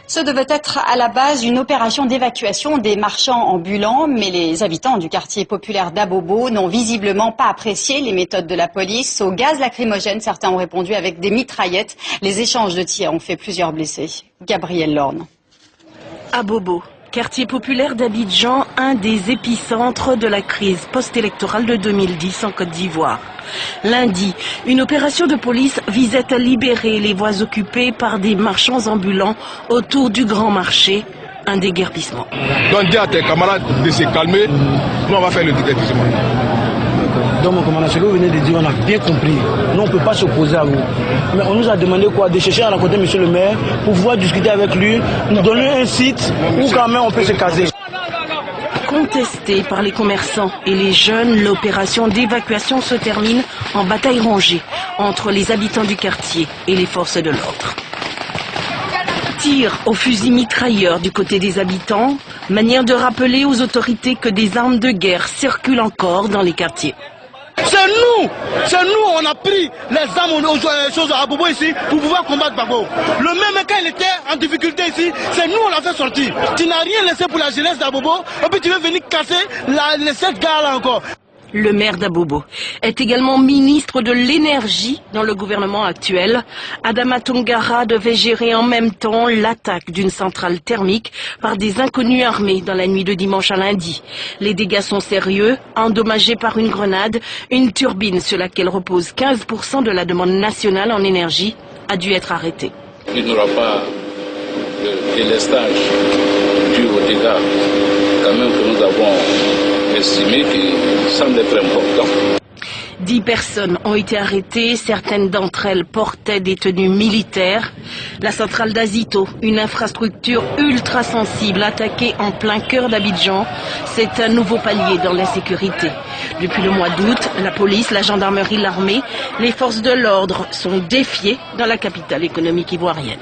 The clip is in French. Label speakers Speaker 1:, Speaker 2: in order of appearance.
Speaker 1: Ce devait être à la base une opération d'évacuation des marchands ambulants, mais les habitants du quartier populaire d'Abobo n'ont visiblement pas apprécié les méthodes de la police. Au gaz lacrymogène, certains ont répondu avec des mitraillettes. Les échanges de tirs ont fait plusieurs blessés. Gabriel Lorne.
Speaker 2: Abobo, quartier populaire d'Abidjan, un des épicentres de la crise post-électorale de 2010 en Côte d'Ivoire. Lundi, une opération de police visait à libérer les voies occupées par des marchands ambulants autour du grand marché. Un déguerpissement.
Speaker 3: Donc dis à tes camarades de se calmer, nous on va faire le déguerpissement.
Speaker 4: Donc mon commandant, ce que vous venez de dire, on a bien compris. Nous on ne peut pas s'opposer à vous. Mais on nous a demandé quoi? De chercher à rencontrer monsieur le maire pour pouvoir discuter avec lui, nous donner un site où quand même on peut se caser.
Speaker 2: Contestée par les commerçants et les jeunes, l'opération d'évacuation se termine en bataille rangée entre les habitants du quartier et les forces de l'ordre. Tir au fusil mitrailleur du côté des habitants, manière de rappeler aux autorités que des armes de guerre circulent encore dans les quartiers.
Speaker 5: C'est nous, on a pris les armes aux choses à Abobo ici pour pouvoir combattre Babo. Le même quand il était en difficulté ici, c'est nous on l'a fait sortir. Tu n'as rien laissé pour la jeunesse d'Abobo, et puis tu veux venir casser cette gare là encore.
Speaker 2: Le maire d'Abobo est également ministre de l'énergie dans le gouvernement actuel. Adama Tongara devait gérer en même temps l'attaque d'une centrale thermique par des inconnus armés dans la nuit de dimanche à lundi. Les dégâts sont sérieux, endommagés par une grenade. Une turbine sur laquelle repose 15% de la demande nationale en énergie a dû être arrêtée.
Speaker 6: Il n'y aura pas de délestage dû aux dégâts quand même que nous avons estimé qui semble être important.
Speaker 2: 10 personnes ont été arrêtées, certaines d'entre elles portaient des tenues militaires. La centrale d'Azito, une infrastructure ultra sensible attaquée en plein cœur d'Abidjan, c'est un nouveau palier dans l'insécurité. Depuis le mois d'août, la police, la gendarmerie, l'armée, les forces de l'ordre sont défiées dans la capitale économique ivoirienne.